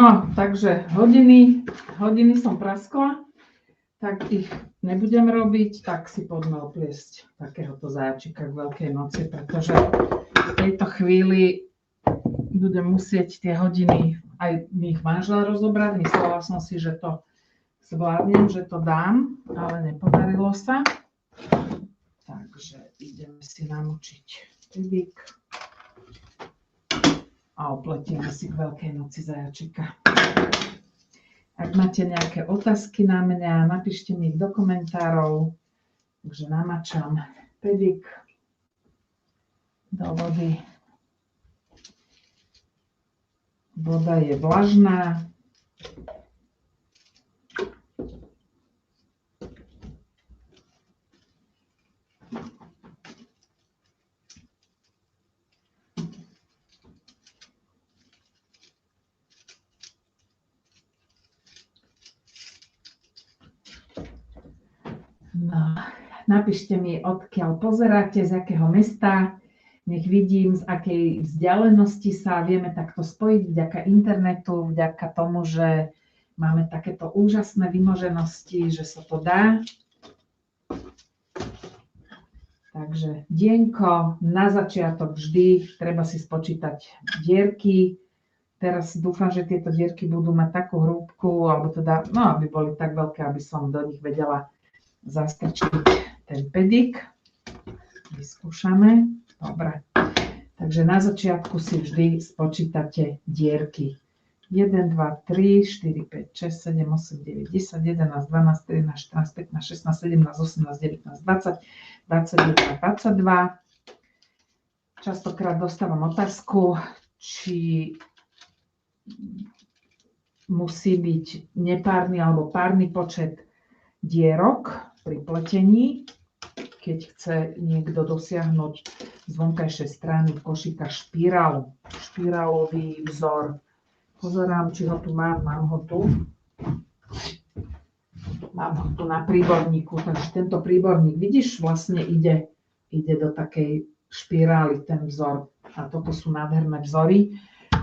No, takže hodiny som praskla, tak ich nebudem robiť, tak si poďme opliesť takéhoto zajačika k Veľkej noci, pretože v tejto chvíli budem musieť tie hodiny aj ich manžela rozobrať. Myslela som si, že to zvládnem, že to dám, ale nepodarilo sa. Takže ideme si namočiť rybík a opletieme si k Veľkej noci zajačika. Ak máte nejaké otázky na mňa, napíšte mi ich do komentárov. Takže namačam pedik do vody. Voda je vlažná. No, napíšte mi, odkiaľ pozeráte, z akého mesta. Nech vidím, z akej vzdialenosti sa vieme takto spojiť vďaka internetu, vďaka tomu, že máme takéto úžasné vymoženosti, že sa to dá. Takže dienko, na začiatok vždy treba si spočítať dierky. Teraz dúfam, že tieto dierky budú mať takú hrúbku, alebo teda, no, aby boli tak veľké, aby som do nich vedela zastrčiť ten pedik. Vyskúšame. Dobre. Takže na začiatku si vždy spočítate dierky. 1, 2, 3, 4, 5, 6, 7, 8, 9, 10, 11, 12, 13, 14, 15, 16, 17, 18, 19, 20, 21, 22. Častokrát dostávam otázku, či musí byť nepárny alebo párny počet dierok pri pletení, keď chce niekto dosiahnuť z vonkajšej strany košíka špirálový vzor. Pozerám, či ho tu mám ho tu. Mám ho tu na príborníku, takže tento príborník, vidíš, vlastne ide do takej špirály ten vzor. A toto sú nádherné vzory.